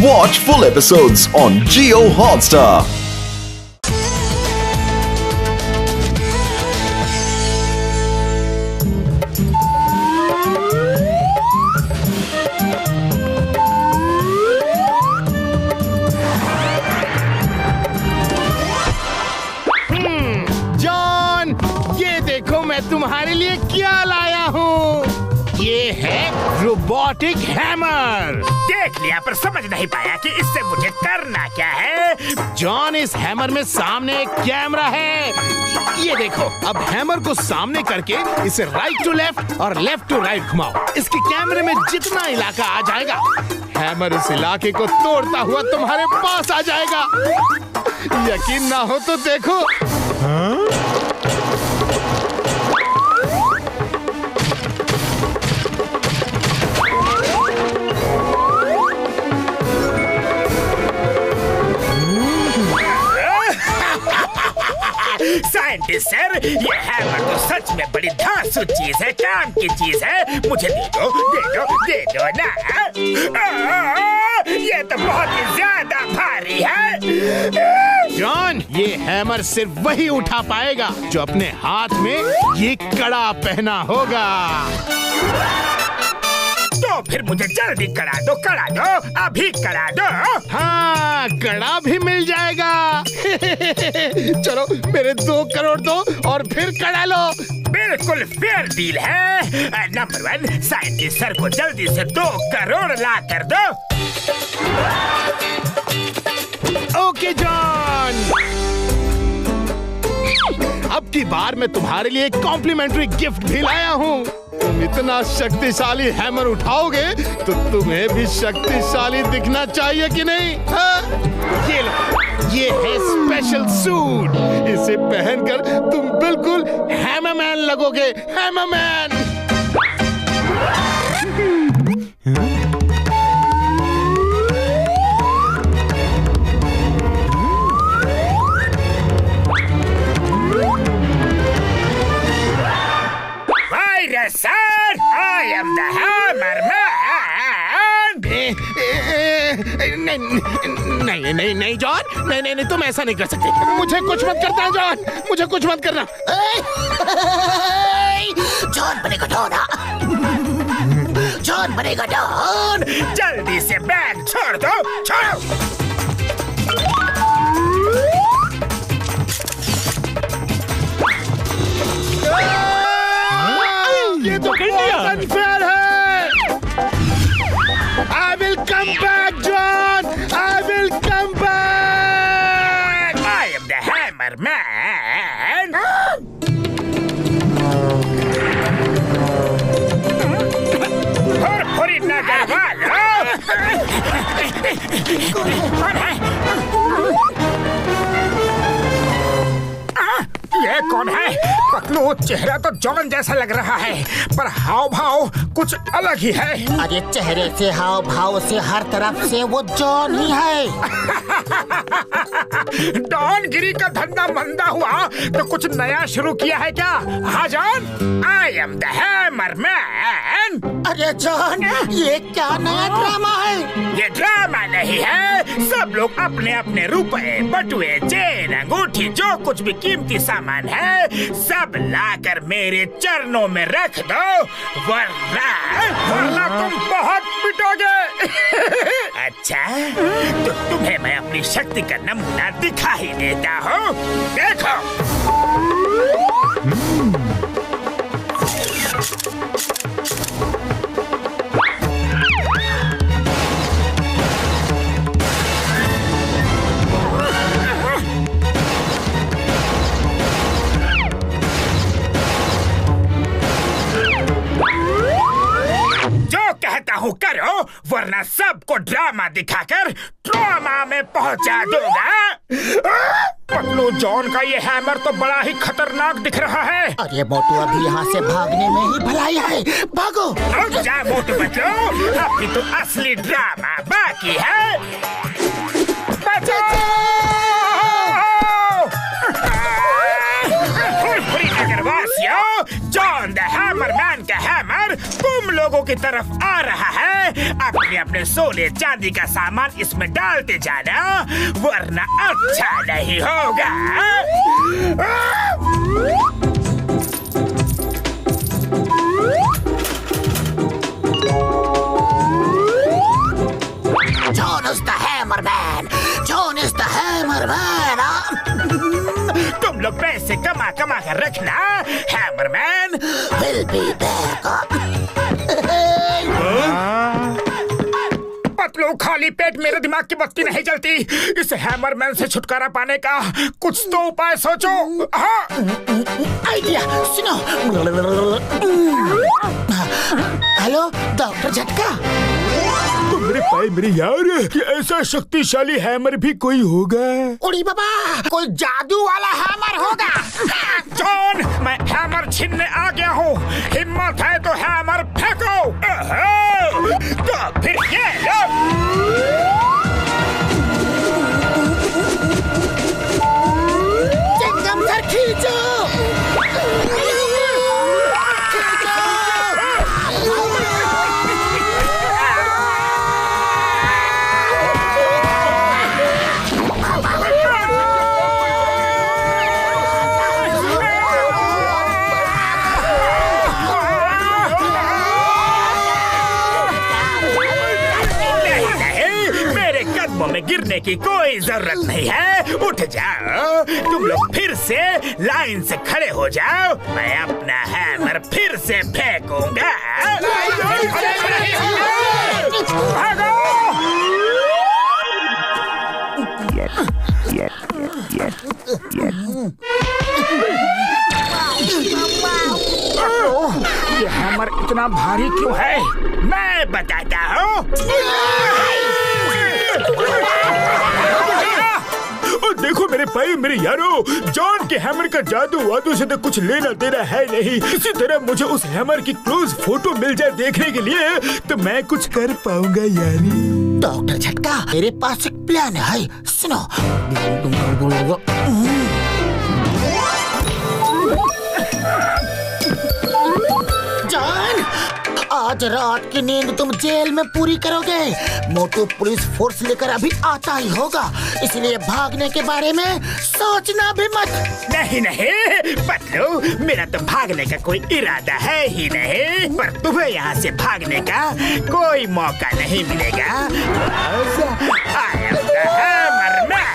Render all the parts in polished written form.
Watch full episodes on Jio Hotstar. John, ये देखो मैं तुम्हारे लिए क्या लाया हूँ। ये है रोबोटिक हैमर। देख लिया पर समझ नहीं पाया कि इससे मुझे करना क्या है। जॉन, इस हैमर में सामने एक कैमरा है। ये देखो, अब हैमर को सामने करके इसे राइट टू लेफ्ट और लेफ्ट टू राइट घुमाओ। इसके कैमरे में जितना इलाका आ जाएगा, हैमर उस इलाके को तोड़ता हुआ तुम्हारे पास आ जाएगा। यकीन ना हो तो देखो। साइंटिस्ट सर, ये हैमर तो सच में बड़ी धांसू चीज है, काम की चीज है। मुझे दे दो, दे दो, दे दो ना। ये तो बहुत ही ज्यादा भारी है। जॉन, ये हैमर सिर्फ वही उठा पाएगा जो अपने हाथ में ये कड़ा पहना होगा। तो फिर मुझे जल्दी करा दो, अभी करा दो। हाँ, कड़ा भी मिल जाएगा। चलो मेरे 2 करोड़ दो और फिर कड़ा लो। बिल्कुल फेयर डील है। नंबर 1, साइंटिस्ट सर को जल्दी से 2 करोड़ ला कर दो। ओके जॉन, अब की बार मैं तुम्हारे लिए एक कॉम्प्लीमेंट्री गिफ्ट भी लाया हूँ। तुम इतना शक्तिशाली हैमर उठाओगे तो तुम्हें भी शक्तिशाली दिखना चाहिए कि नहीं? ये लो, ये है स्पेशल सूट। इसे पहनकर तुम बिल्कुल हैमरमैन लगोगे। Hammerman. Sir, I am the Hammer Man. नहीं जॉन, नहीं तुम ऐसा नहीं कर सकते। मुझे कुछ मत करना जॉन, मुझे कुछ मत करना। जॉन बनेगा डॉन। जॉन बनेगा डॉन। जल्दी से बैग छोड़ दो, छोड़ो। ये तो बहुत अनफेयर है। I will come back, John. I will come back. I am the Hammer Man. Furfuri नगर वालों। कौन है? ये कौन है? पतलू, चेहरा तो जॉन जैसा लग रहा है, पर हाव भाव कुछ अलग ही है। अरे चेहरे से, हाव भाव से, हर तरफ से वो जॉन ही है। डॉनगिरी का धंधा मंदा हुआ तो कुछ नया शुरू किया है क्या? हाँ John, I am the hammer man. अरे जॉन, ये क्या नया ड्रामा है? ये ड्रामा नहीं है। सब लोग अपने अपने रुपए, बटुए, चेन, अंगूठी, जो कुछ भी कीमती सामान है, सब लाकर मेरे चरणों में रख दो, वरना तुम बहुत पिटोगे। अच्छा, तो तुम्हें मैं अपनी शक्ति का नमूना दिखा ही देता हूँ। देखो। करो, वरना सबको ड्रामा दिखाकर ट्रॉमा में पहुंचा दूंगा। पतलू, जॉन का ये हैमर तो बड़ा ही खतरनाक दिख रहा है। अरे मोटू, अभी यहाँ से भागने में ही भलाई है। भागो। रुक जा मोटू बच्चों, अभी तो असली ड्रामा बाकी है। बचाओ! फुरफुरी नगरवासियों, जॉन द हैमर मैन का हैमर तुम लोग लोगों की तरफ आ रहा है। अपने अपने सोने चांदी का सामान इसमें डालते जाना, वरना अच्छा नहीं होगा। John is the hammerman. John is the hammerman. तुम लोग पैसे कमा कमा कर रखना, hammerman. Will be back. Patlu, खाली पेट मेरे दिमाग की बत्ती नहीं जलती। इस हैमरमैन से छुटकारा पाने का कुछ तो उपाय सोचो। हाँ, आइडिया सुनो। हेलो डॉक्टर झटका। तो मेरे भाई मेरे यार, कि ऐसा शक्तिशाली हैमर भी कोई होगा? उड़ी बाबा, कोई जादू वाला हैमर होगा। जॉन, मैं हैमर छीनने आ गया हूँ। हिम्मत है तो हैमर फेंको। तो फिर ये लो। एकदम सर खींचो। में गिरने की कोई जरूरत नहीं है। उठ जाओ, तुम लोग फिर से लाइन से खड़े हो जाओ। मैं अपना हैमर फिर से फेंकूंगा। भागो! ये हैमर इतना भारी क्यों है? मैं बताता हूँ। देखो मेरे भाई मेरे यारो, जॉन के हैमर का जादू वादू से तो कुछ लेना देना है नहीं। इसी तरह मुझे उस हैमर की क्लोज फोटो मिल जाए देखने के लिए, तो मैं कुछ कर पाऊंगा यारी। डॉक्टर झटका, मेरे पास एक प्लान है, सुनो। जॉन, आज रात की नींद तुम जेल में पूरी करोगे। मोटू पुलिस फोर्स लेकर अभी आता ही होगा, इसलिए भागने के बारे में सोचना भी मत। नहीं नहीं पतलू, मेरा तो भागने का कोई इरादा है ही नहीं। पर तुम्हें यहाँ से भागने का कोई मौका नहीं मिलेगा। I am the Hammerman।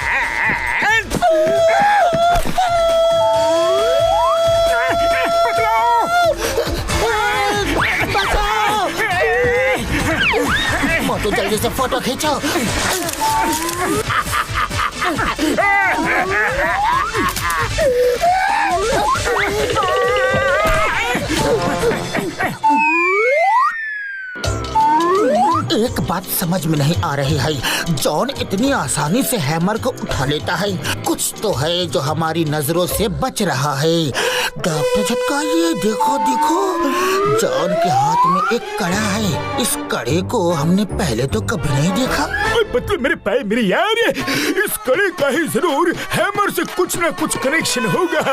मोटू जल्दी से फोटो खींचो। एक बात समझ में नहीं आ रही है, जॉन इतनी आसानी से हैमर को उठा लेता है। कुछ तो है जो हमारी नजरों से बच रहा है। डॉक्टर झटका, ये देखो देखो, जॉन के हाथ में एक कड़ा है। इस कड़े को हमने पहले तो कभी नहीं देखा। पतलू मेरे भाई मेरे यार, इस कड़े का ही जरूर हैमर से कुछ ना कुछ कनेक्शन होगा।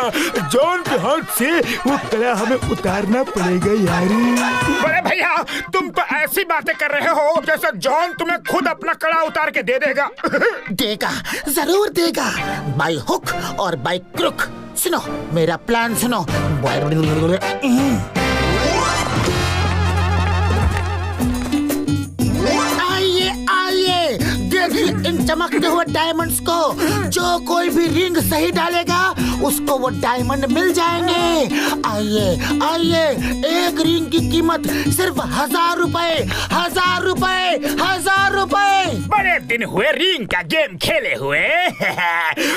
जॉन के हाथ से वो कड़ा हमें उतारना पड़ेगा यारी। बड़े भैया, तुम तो ऐसी बातें कर रहे हो जैसे जॉन तुम्हें खुद अपना कड़ा उतार के दे देगा। देगा, जरूर देगा, बाय हुक और बाय क्रुक। सुनो मेरा प्लान सुनो। आइए आइए, देखिए इन चमकते हुए डायमंड्स को। जो कोई भी रिंग सही डालेगा उसको वो डायमंड मिल जाएंगे। आइए आइए, एक रिंग की कीमत सिर्फ 1000 रुपए, 1000 रुपए, 1000 रुपए। बड़े दिन हुए रिंग का गेम खेले हुए।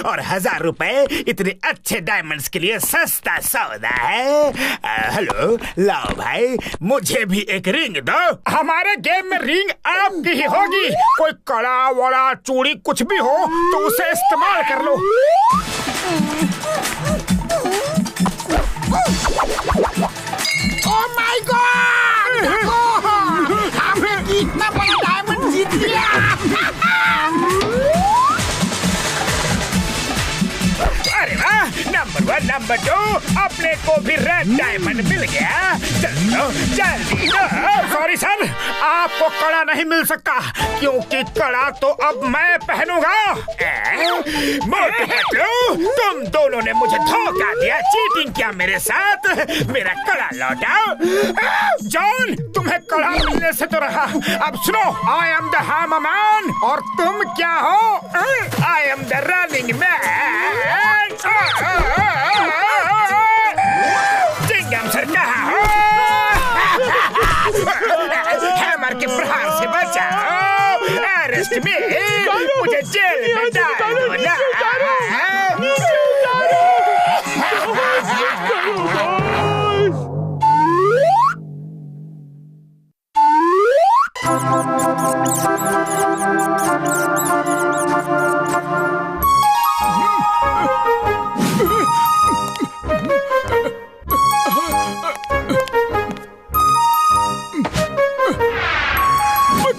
और 1000 रुपए इतने अच्छे डायमंड्स के लिए सस्ता सौदा है। हेलो, लाओ भाई, मुझे भी एक रिंग दो। हमारे गेम में रिंग आपकी ही होगी। कोई कड़ा वड़ा चूड़ी कुछ भी हो तो उसे इस्तेमाल कर लो। ओह माय गॉड, हमने इतना बड़ा डायमंड जीत लिया। अरे वाह, नंबर 1 नंबर 2 अपने साले को भी रेड डायमंड मिल गया। चलो जल्दी। सॉरी सर, आपको कड़ा नहीं मिल सकता क्योंकि कड़ा तो अब मैं पहनूंगा। मोटे पतलू, तुम दोनों ने मुझे धोखा दिया, चीटिंग किया मेरे साथ। मेरा कड़ा लौटाओ। जॉन, तुम्हें कड़ा मिलने से तो रहा। अब सुनो, I am the hammer man और तुम क्या हो? I am the running man. Chingam sir कहाँ हो? हैमर के प्रहार से बचाओ। अरेस्ट मी, मुझे जेल में डालो ना।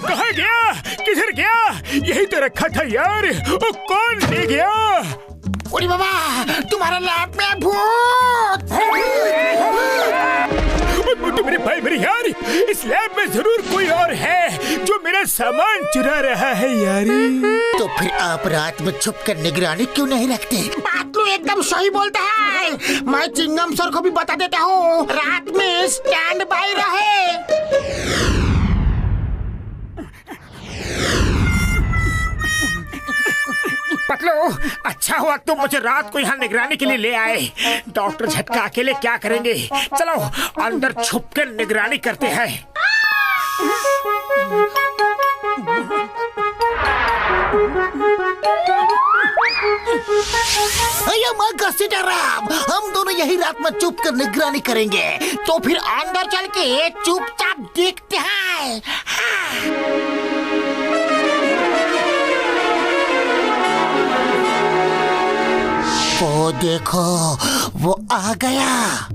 कहाँ गया? किधर गया? यही तो रखा था यार। ओ, कौन ले गया? ओरे बाबा, तुम्हारा लैब में भूत। तो मेरे भाई, मेरे यार, इस लैब में जरूर कोई और है जो मेरा सामान चुरा रहा है यारी। तो फिर आप रात में छुप कर निगरानी क्यों नहीं रखते? पातलू एकदम सही बोलता है। मैं चिंगम सर को भी बता देता हूँ, रात में स्टैंड बाय रहे। पतलू, अच्छा हुआ तुम मुझे रात को यहाँ निगरानी के लिए ले आए। डॉक्टर झटका अकेले क्या करेंगे? चलो अंदर छुप कर निगरानी करते हैं। हम दोनों यही रात में चुप कर निगरानी करेंगे, तो फिर अंदर चल के चुपचाप देखते हैं। वो देखो, वो आ गया।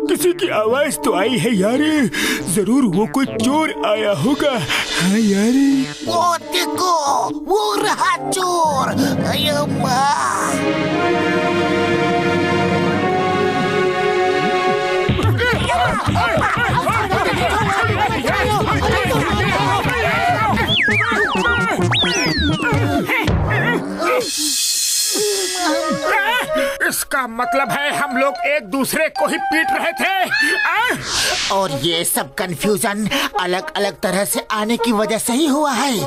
किसी की आवाज तो आई है यारी। जरूर वो कोई चोर आया होगा। हाँ यारी, वो देखो, वो रहा चोर। अयो इसका मतलब है हम लोग एक दूसरे को ही पीट रहे थे। और ये सब कंफ्यूजन अलग अलग तरह से आने की वजह से ही हुआ है।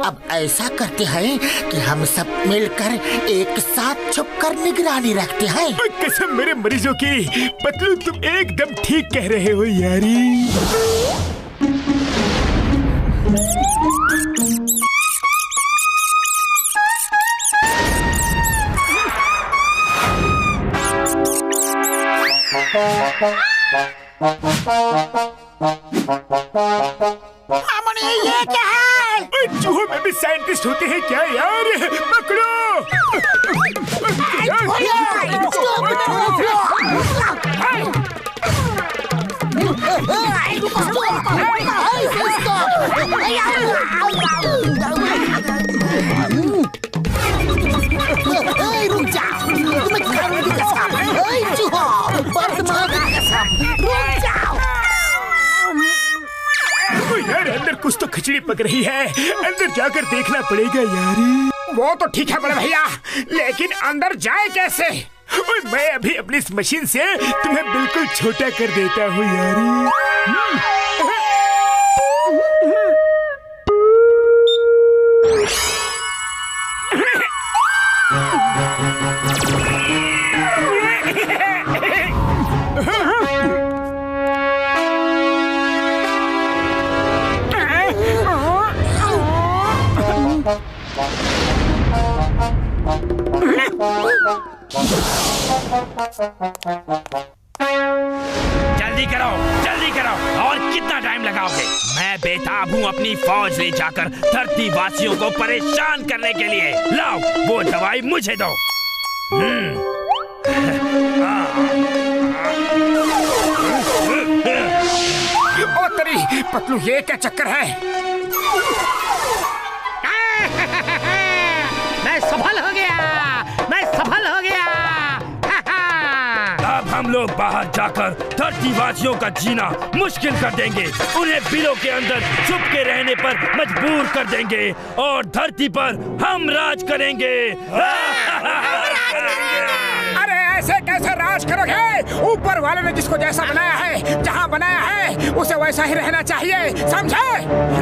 अब ऐसा करते हैं कि हम सब मिलकर एक साथ छुपकर निगरानी रखते हैं। कसम मेरे मरीजों की। पतलू, तुम एकदम ठीक कह रहे हो यारी। ये क्या है? चूहों में भी साइंटिस्ट होते हैं क्या यार? पकड़ो! रुक जाओ, तुम्हें खाने की कसम। रुक जाओ यार, अंदर कुछ तो खिचड़ी पक रही है। अंदर जाकर देखना पड़ेगा यार। वो तो ठीक है बड़े भैया, लेकिन अंदर जाए कैसे? मैं अभी अपनी इस मशीन से तुम्हें बिल्कुल छोटा कर देता हूँ यार। जल्दी करो, जल्दी करो। और कितना टाइम लगाओगे? मैं बेताब हूँ अपनी फौज ले जाकर धरती वासियों को परेशान करने के लिए। लाओ वो दवाई मुझे दो। ओ तेरी पतलू, ये क्या चक्कर है? मैं सफल हो गया, मैं सफल हो गया। हम लोग बाहर जाकर धरतीवासियों का जीना मुश्किल कर देंगे, उन्हें बिलों के अंदर छुप के रहने पर मजबूर कर देंगे और धरती पर हम राज करेंगे। अरे ऐसे कैसे राज करोगे? ऊपर वाले ने जिसको जैसा बनाया है, जहाँ बनाया है, उसे वैसा ही रहना चाहिए, समझे?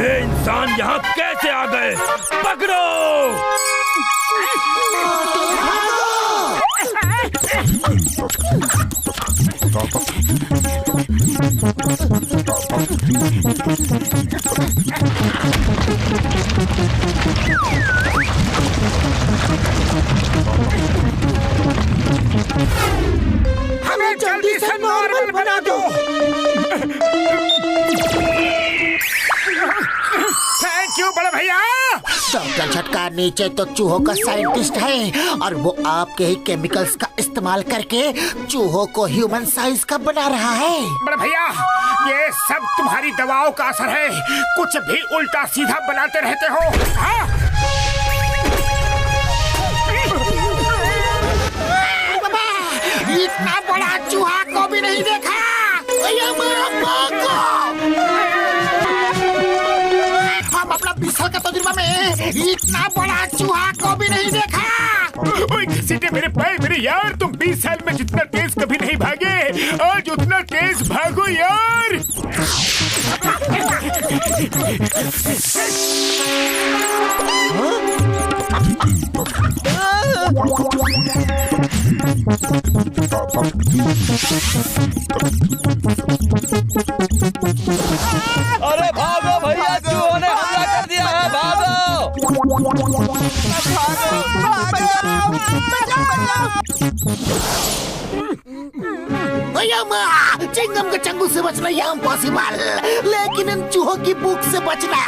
ये इंसान यहाँ कैसे आ गए? पकड़ो! हमें जल्दी से नॉर्मल बना दो। थैंक यू बड़े भैया। डॉक्टर झटका नीचे तो चूहों का साइंटिस्ट है और वो आपके ही केमिकल्स का इस्तेमाल करके चूहों को ह्यूमन साइज का बना रहा है। बड़े भैया, ये सब तुम्हारी दवाओं का असर है। कुछ भी उल्टा सीधा बनाते रहते हो। हाँ? इतना बड़ा चूहा को भी नहीं देखा। हम अपना 20 साल का तजुर्बा में इतना बड़ा चूहा को भी नहीं देखा। ओए घसीटे मेरे पैर मेरे यार, तुम 20 साल में जितना तेज कभी नहीं भागे, आज उतना तेज भागो यार। अरे भागो भैया, चूहों ने हमला कर दिया है, भागो! चिंगम के चंगू से बचना ये इम्पॉसिबल, लेकिन इन चूहों की भूख से बचना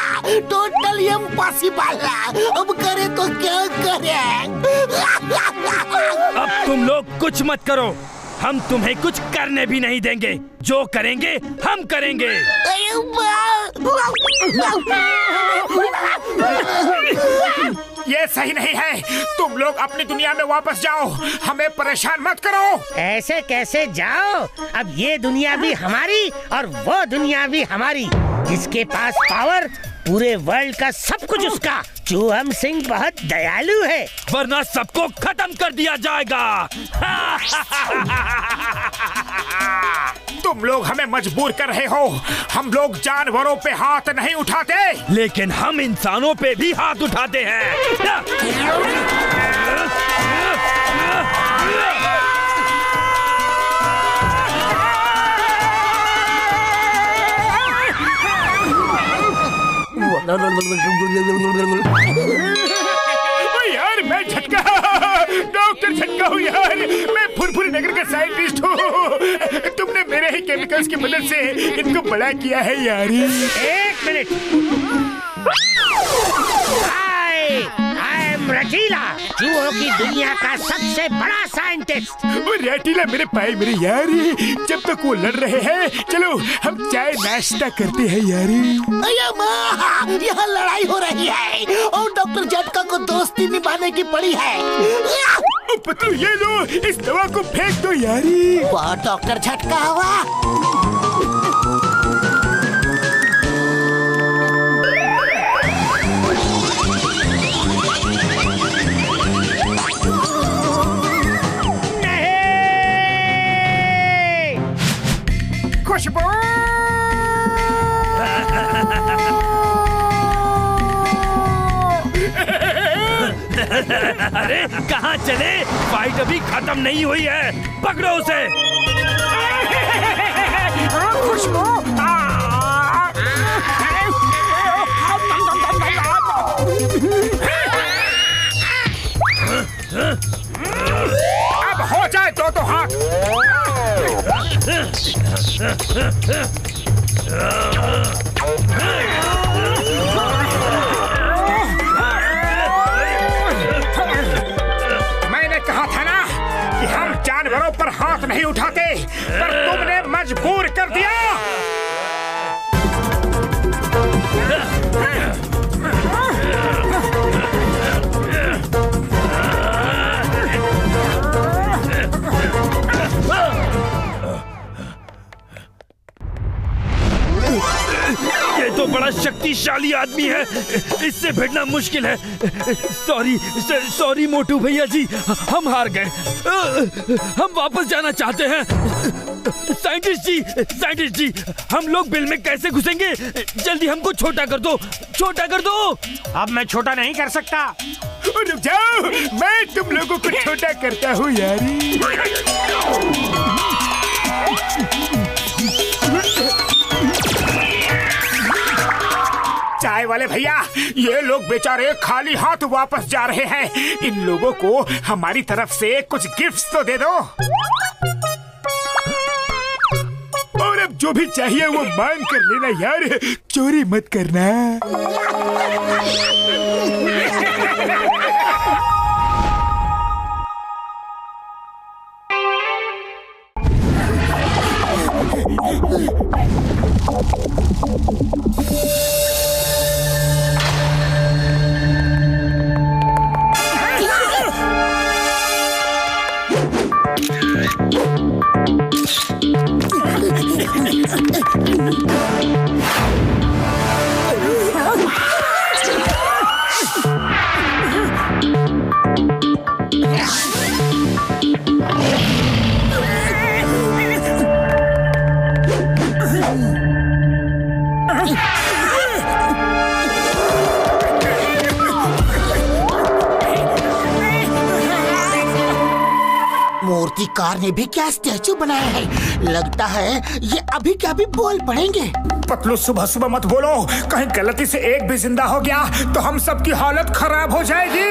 टोटली इम्पॉसिबल। अब करे तो क्या करें? अब तुम लोग कुछ मत करो, हम तुम्हें कुछ करने भी नहीं देंगे। जो करेंगे हम करेंगे। ये सही नहीं है, तुम लोग अपनी दुनिया में वापस जाओ, हमें परेशान मत करो। ऐसे कैसे जाओ? अब ये दुनिया भी हमारी और वो दुनिया भी हमारी। जिसके पास पावर, पूरे वर्ल्ड का सब कुछ उसका। चूहम सिंह बहुत दयालु है, वरना सबको खत्म कर दिया जाएगा। तुम लोग हमें मजबूर कर रहे हो। हम लोग जानवरों पे हाथ नहीं उठाते, लेकिन हम इंसानों पे भी हाथ उठाते हैं। यार मैं झटका, डॉक्टर झटका हूँ यार। मैं फुरफुरी नगर का साइंटिस्ट हूँ। तुमने मेरे ही केमिकल्स की मदद से इनको बड़ा किया है यार। एक मिनट, रटीला, चूहों की दुनिया का सबसे बड़ा साइंटिस्ट। वो रटीला मेरे पाए मेरे यार, जब तक वो लड़ रहे हैं, चलो हम चाय नाश्ता करते हैं यार। यहाँ लड़ाई हो रही है और डॉक्टर झटका को दोस्ती निभाने की पड़ी है। पतलू ये लो, इस दवा को फेंक दो यार। वाह डॉक्टर झटका हुआ। खुशबू अरे कहाँ चले? फाइट अभी खत्म नहीं हुई है, पकड़ो उसे। खुशबू अब हो जाए दो हाथ। मैंने कहा था ना कि हम जानवरों पर हाथ नहीं उठाते, पर तुमने मजबूर कर दिया। शक्तिशाली आदमी है, इससे भिड़ना मुश्किल है। सॉरी मोटू भैया जी, हम हार गए। हम वापस जाना चाहते हैं। साइंटिस्ट जी, हम लोग बिल में कैसे घुसेंगे? जल्दी हमको छोटा कर दो। अब मैं छोटा नहीं कर सकता। रुक जाओ, मैं तुम लोगों को छोटा करता हूँ यारी। चाय वाले भैया, ये लोग बेचारे खाली हाथ वापस जा रहे हैं। इन लोगों को हमारी तरफ से कुछ गिफ्ट्स तो दे दो। और अब जो भी चाहिए वो मांग कर लेना यार, चोरी मत करना। मूर्तिकार ने भी क्या स्टैचू बनाया है। लगता है ये अभी क्या भी बोल पड़ेंगे। पतलू, सुबह सुबह मत बोलो, कहीं गलती से एक भी जिंदा हो गया तो हम सबकी हालत खराब हो जाएगी।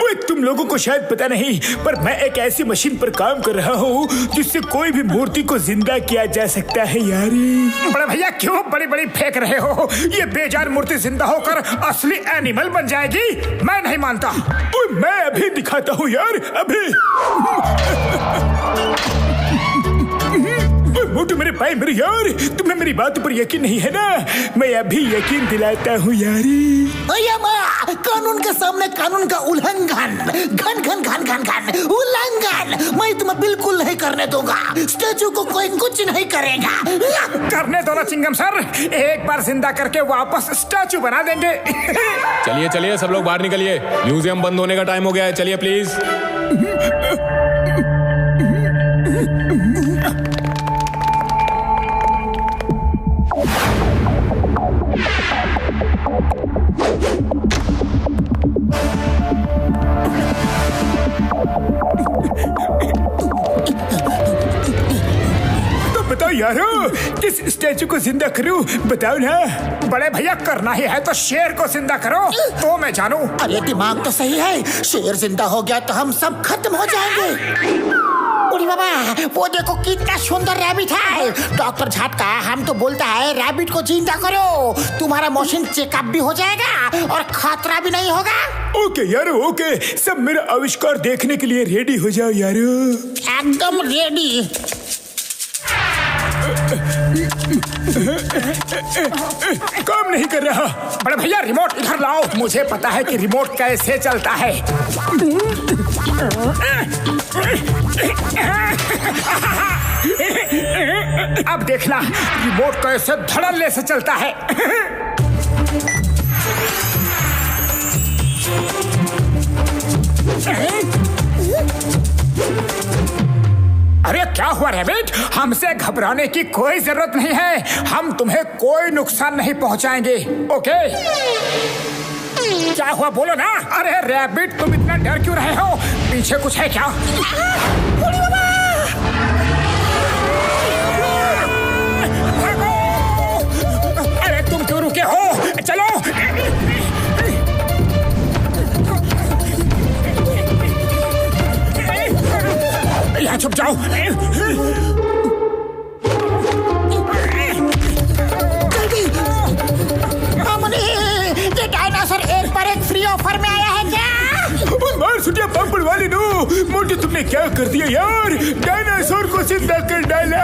ओए, तुम लोगों को शायद पता नहीं, पर मैं एक ऐसी मशीन पर काम कर रहा हूँ जिससे कोई भी मूर्ति को जिंदा किया जा सकता है यारी। बड़े भैया, क्यों बड़ी बड़ी फेंक रहे हो? ये बेजान मूर्ति जिंदा होकर असली एनिमल बन जाएगी। मैं नहीं मानता। ओए, मैं अभी दिखाता हूँ यार, अभी। मोटू मेरे भाई, मेरे यार, तुम्हें मेरी बात पर यकीन नहीं है ना? मैं अभी यकीन दिलाता हूँ यारी। कानून के सामने कानून का उल्लंघन, घन उल्लंघन मैं तुम्हें बिल्कुल नहीं करने दूंगा। स्टैचू को कोई कुछ नहीं करेगा। करने दो ना चिंगम सर, एक बार जिंदा करके वापस स्टैचू बना देंगे। चलिए सब लोग बाहर निकलिए, म्यूजियम बंद होने का टाइम हो गया है। चलिए प्लीज। यारो, किस स्टैचू को जिंदा करूं बताओ ना। बड़े भैया, करना ही है तो शेर को जिंदा करो, तो मैं जानू। अरे दिमाग तो सही है, शेर जिंदा हो गया तो हम सब खत्म हो जाएंगे। उड़ी बाबा, वो देखो कितना सुंदर रैबिट है। डॉक्टर झटका हम तो बोलता है रैबिट को जिंदा करो, तुम्हारा मोशन चेकअप भी हो जाएगा और खतरा भी नहीं होगा। ओके यारो, ओके, सब मेरा आविष्कार देखने के लिए रेडी हो जाओ यारो। एकदम रेडी। काम नहीं कर रहा। बड़े भैया, रिमोट इधर लाओ। मुझे पता है कि रिमोट कैसे चलता है। अब देखना रिमोट कैसे धड़ल्ले से चलता है। अरे क्या हुआ रैबिट? हमसे घबराने की कोई जरूरत नहीं है, हम तुम्हें कोई नुकसान नहीं पहुंचाएंगे। ओके? क्या हुआ बोलो ना। अरे रैबिट, तुम इतना डर क्यों रहे हो? पीछे कुछ है क्या? अरे तुम क्यों रुके हो? चलो। यहाँ छुप जाओ। जल्दी। ये डायनासोर एक पर एक फ्री ऑफर में आया है क्या? मार सुटिया पंपड़ वाली नो, मोटी तुमने क्या कर दिया यार? डायनासोर को जिंदा कर डाला।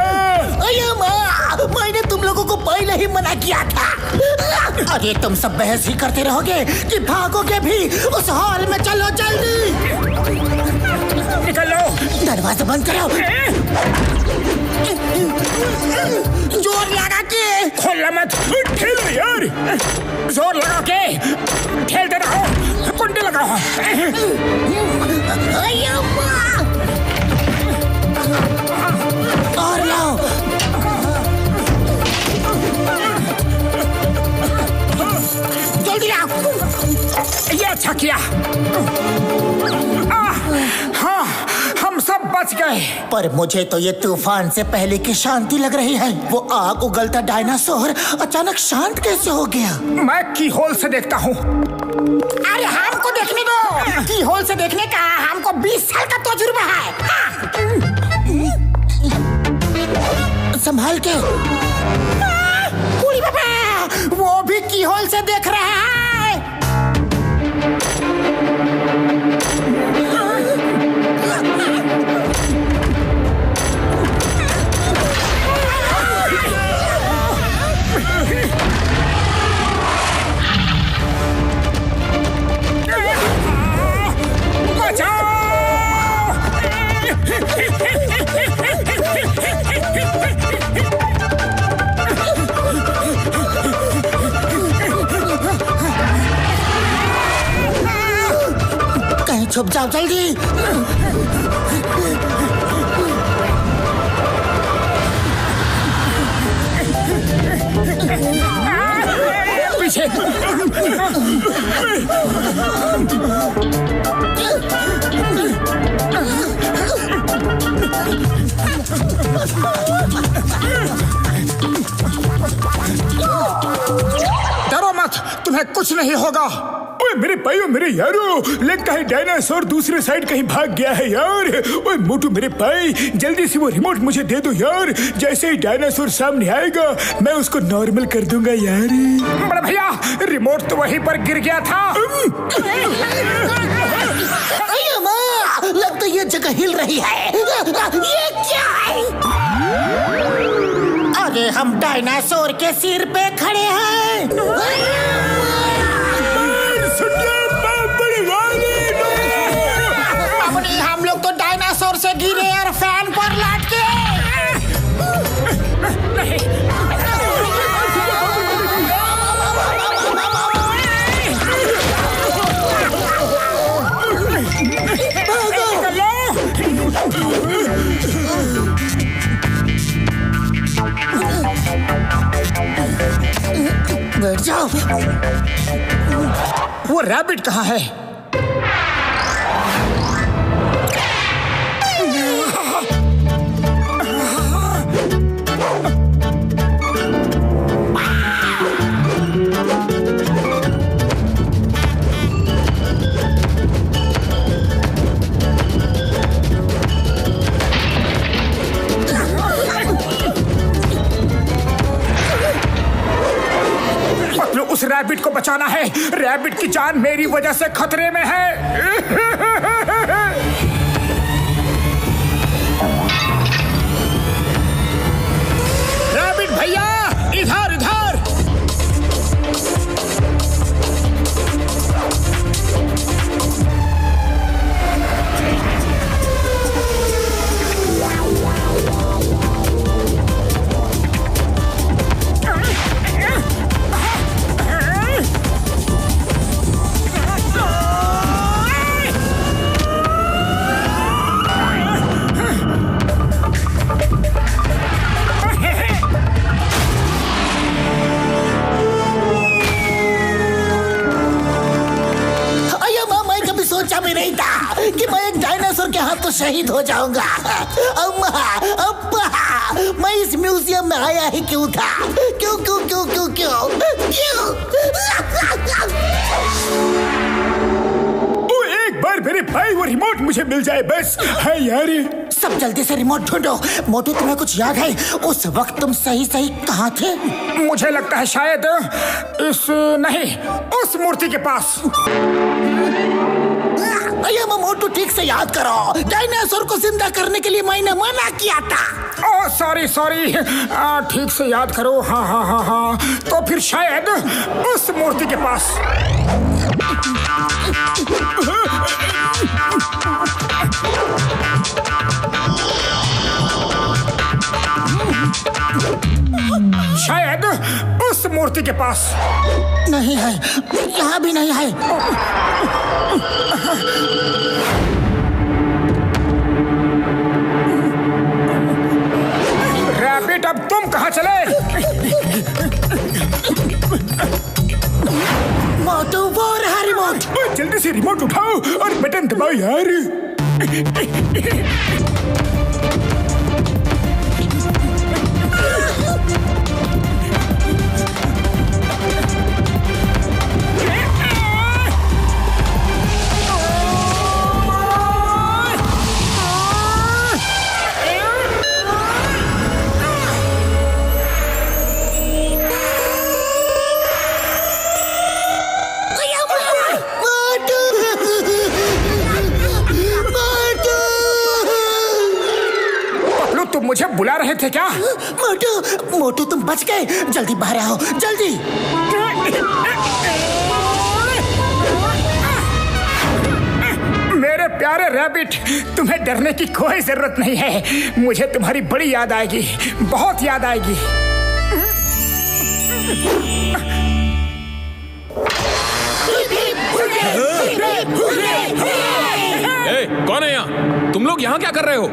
अरे माँ, मैंने तुम लोगों को पहले ही मना किया था। अरे तुम सब बहस ही करते रहोगे कि भागोगे भी? उस हॉल में चलो जल्दी। निकल लो। दरवाजा बंद करो। जोर लगा के खोलना मत, ठेलो यार, जोर लगा के ठेलते रहो, कुंडी लगाओ। और लाओ। जल्दी लाओ। ये अच्छा किया। हाँ, हम सब बच गए। पर मुझे तो ये तूफान से पहले की शांति लग रही है। वो आग उगलता डायनासोर अचानक शांत कैसे हो गया? मैं की होल से देखता हूँ। अरे हमको देखने दो। की होल से देखने का हमको 20 साल का तजुर्बा है। संभाल के। बाबा, वो भी की होल से देख रहा है। कहीं छुप जाओ जल्दी। पीछे। डरो मत, तुम्हें कुछ नहीं होगा। ओए मेरे भाइयों, मेरे यारो, लगता है डायनासोर दूसरे साइड कहीं भाग गया है यार। ओए मोटू मेरे भाई, जल्दी से वो रिमोट मुझे दे दो यार। जैसे ही डायनासोर सामने आएगा मैं उसको नॉर्मल कर दूंगा यार। बड़े भैया, रिमोट तो वहीं पर गिर गया था। लगता है ये जगह हिल रही है। ये क्या है? अरे हम डायनासोर के सिर पे खड़े हैं। हम लोग तो डायनासोर से गिरे और फैन पर लाट के। बैठ जाओ। वो रैबिट कहाँ है? उस रैबिट को बचाना है। रैबिट की जान मेरी वजह से खतरे में है। रैबिट भैया, इधर इधर। नहीं था कि मैं एक डायनासोर के हाथ तो शहीद हो जाऊंगा। अम्मा, अब्बा, मैं इस म्यूजियम में आया ही क्यों था? क्यों क्यों क्यों क्यों क्यों क्यों? एक बार मेरे भाई वो रिमोट मुझे मिल जाए बस। है यार। सब जल्दी से रिमोट ढूंढो। मोटू, तुम्हें कुछ याद है उस वक्त तुम सही कहाँ थे? मुझे लगता है शायद नहीं, उस मूर्ति के पास। मोटू, ठीक से याद करो, डायनासोर को जिंदा करने के लिए मैंने मना किया था। ओह सॉरी, ठीक से याद करो। हाँ, तो फिर शायद उस मूर्ति के पास। मूर्ति के पास। नहीं है, यहाँ भी नहीं है। रैबिट, अब तुम कहाँ चले? मोटू, वो रहा रिमोट। जल्दी से रिमोट उठाओ और बटन दबाओ यार। तुम मुझे बुला रहे थे क्या? मोटू, मोटू तुम बच गए। जल्दी बाहर आओ, जल्दी। मेरे प्यारे रैबिट, तुम्हें डरने की कोई जरूरत नहीं है। मुझे तुम्हारी बड़ी याद आएगी, बहुत याद आएगी। कौन है यहाँ? तुम लोग यहाँ क्या कर रहे हो?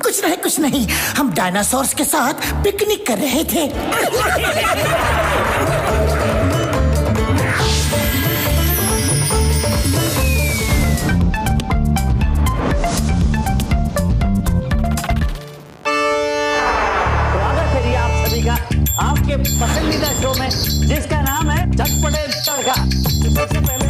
कुछ नहीं, कुछ नहीं। हम डायनासोर्स के साथ पिकनिक कर रहे थे। स्वागत है जी आप सभी का आपके पसंदीदा शो में, जिसका नाम है चटपटे तड़का। सबसे पहले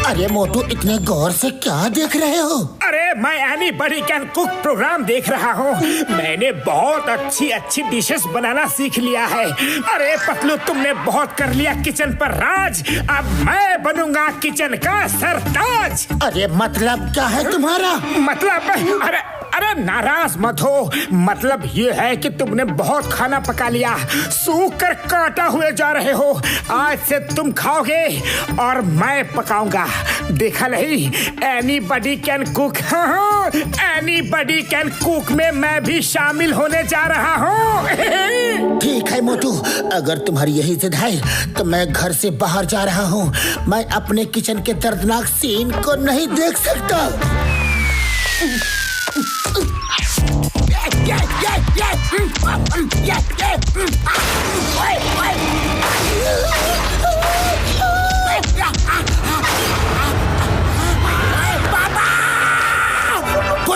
अरे मोटू, इतने गौर से क्या देख रहे हो? अरे मैं एनीबॉडी कैन कुक प्रोग्राम देख रहा हूँ। मैंने बहुत अच्छी अच्छी डिशेस बनाना सीख लिया है। अरे पतलू, तुमने बहुत कर लिया किचन पर राज। अब मैं बनूंगा किचन का सरताज। अरे मतलब क्या है तुम्हारा? मतलब अरे नाराज मत हो। मतलब ये है कि तुमने बहुत खाना पका लिया, सूख कर काटा हुए जा रहे हो। आज से तुम खाओगे और मैं पकाऊंगा। देखा नहीं, एनीबॉडी कैन कुक। हाँ, एनीबॉडी कैन कुक में मैं भी शामिल होने जा रहा हूँ। ठीक है मोटू, अगर तुम्हारी यही जिद है तो मैं घर से बाहर जा रहा हूँ। मैं अपने किचन के दर्दनाक सीन को नहीं देख सकता।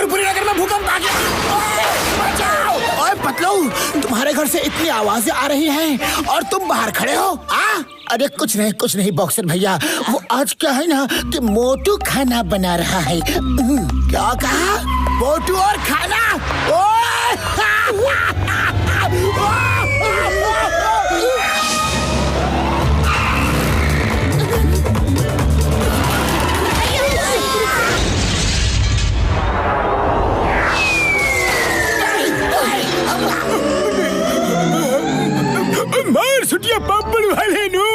पूरी नगर में भूकंप आ गया। ओए पतलू, तुम्हारे घर से इतनी आवाजें आ रही हैं और तुम बाहर खड़े हो। अरे कुछ नहीं बॉक्सर भैया, वो आज क्या है ना कि मोटू खाना बना रहा है। क्या कहा? मोटू और खाना? मार सुटिया पापड़ वाले नो।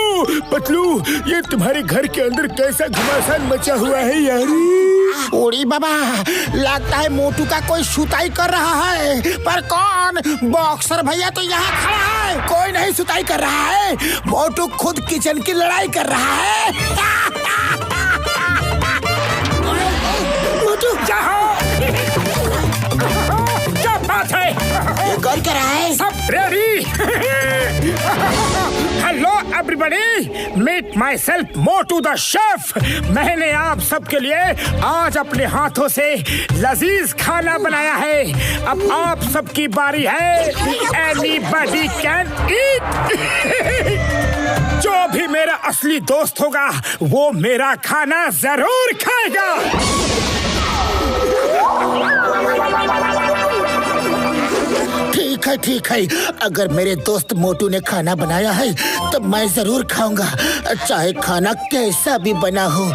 पतलू, ये तुम्हारे घर के अंदर कैसा घमासान मचा हुआ है यार। ओड़ी बाबा, लगता है मोटू का कोई सुताई कर रहा है। पर कौन? बॉक्सर भैया तो यहाँ खड़ा है। कोई नहीं सुताई कर रहा है, मोटू खुद किचन की लड़ाई कर रहा है। मोटू क्या बात है? ये कौन कर रहा है? सब ready? Hello everybody, meet myself Motu the chef. मैंने आप सबके लिए आज अपने हाथों से लजीज खाना बनाया है। अब आप सबकी बारी है। Anybody can eat. जो भी मेरा असली दोस्त होगा वो मेरा खाना जरूर खाएगा। ठीक है, अगर मेरे दोस्त मोटू ने खाना बनाया है तो मैं जरूर खाऊंगा, चाहे खाना कैसा भी बना हो।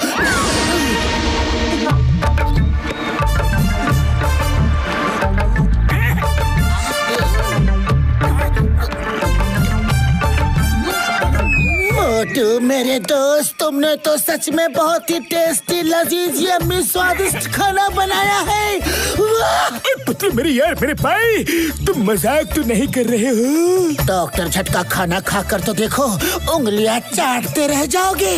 मोटू मेरे दोस्त, तुमने तो सच में बहुत ही टेस्टी, लजीज, यम्मी, स्वादिष्ट खाना बनाया है। वाह! पुत्र मेरी यार, मेरे भाई, तुम मजाक तो नहीं कर रहे हो? डॉक्टर झटका खाना खाकर तो देखो, उंगलियां चाटते रह जाओगे।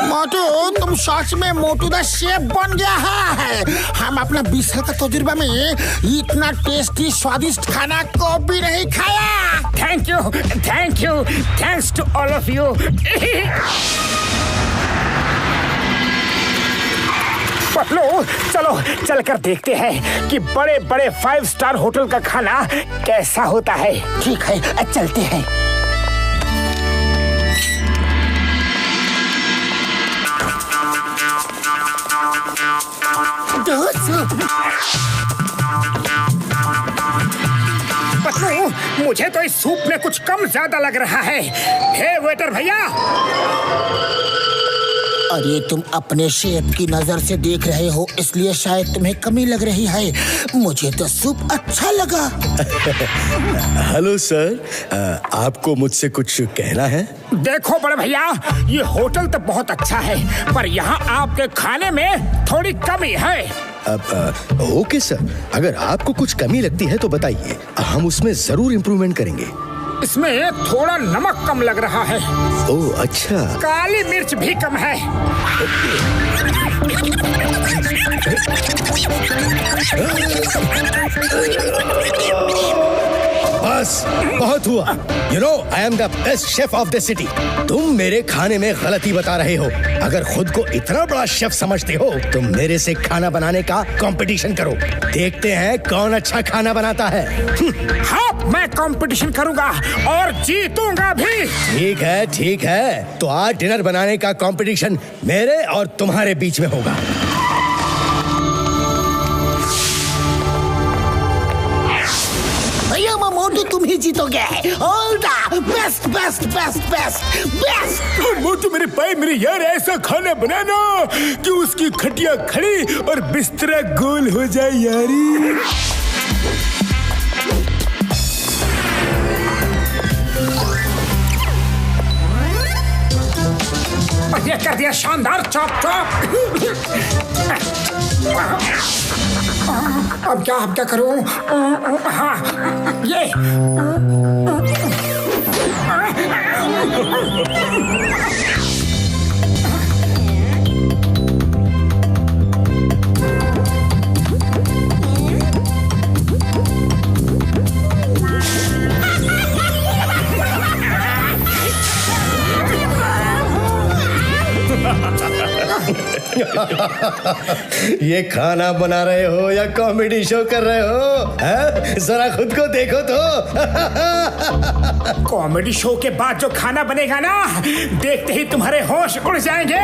मोटू, तुम सच में मोटू द शेफ बन गया है। हम अपना 20 साल का तजुर्बा में इतना टेस्टी स्वादिष्ट खाना को भी नहीं खाया। Thank you, thanks to all of you. Patlu, चलो चलकर देखते हैं कि बड़े बड़े 5 स्टार होटल का खाना कैसा होता है। ठीक है, चलते हैं। पतलू, मुझे तो इस सूप में कुछ कम ज्यादा लग रहा है। हे वेटर भैया! अरे तुम अपने शेफ की नजर से देख रहे हो, इसलिए शायद तुम्हें कमी लग रही है। मुझे तो सूप अच्छा लगा। हेलो सर, आपको मुझसे कुछ कहना है? देखो बड़े भैया, ये होटल तो बहुत अच्छा है, पर यहाँ आपके खाने में थोड़ी कमी है। ओके सर, अगर आपको कुछ कमी लगती है तो बताइए, हम उसमें जरूर इम्प्रूवमेंट करेंगे। इसमें थोड़ा नमक कम लग रहा है। ओह अच्छा। काली मिर्च भी कम है। बस बहुत हुआ। You know, I am the best chef of the city. तुम मेरे खाने में गलती बता रहे हो। अगर खुद को इतना बड़ा शेफ समझते हो तो मेरे से खाना बनाने का कंपटीशन करो। देखते हैं कौन अच्छा खाना बनाता है। हाँ, मैं कंपटीशन करूंगा और जीतूंगा भी। ठीक है। तो आज डिनर बनाने का कंपटीशन मेरे और तुम्हारे बीच में होगा। मोटू, तुम ही जीतोगे। All the best best best best best. Motu मेरे भाई, मेरे यार, ऐसा खाना बनाना कि उसकी खटिया खड़ी और बिस्तरा गोल हो जाए यारी। ये कर दिया शानदार, चॉप चॉप। अब क्या करूं? हाँ, ये ये खाना बना रहे हो या कॉमेडी शो कर रहे हो? जरा खुद को देखो तो। कॉमेडी शो के बाद जो खाना बनेगा ना, देखते ही तुम्हारे होश उड़ जाएंगे।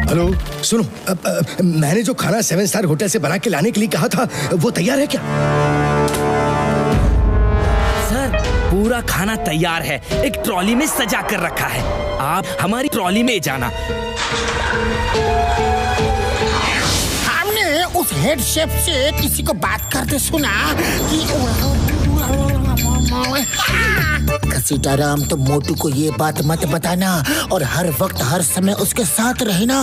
हेलो, सुनो, मैंने जो खाना 7 स्टार होटल से बना के लाने के लिए कहा था, वो तैयार है क्या? पूरा खाना तैयार है, एक ट्रॉली में सजा कर रखा है। आप हमारी ट्रॉली में जाना। हमने उस हेड शेफ से किसी को बात करते सुना कि सीताराम, तो मोटू को ये बात मत बताना और हर वक्त हर समय उसके साथ रहना।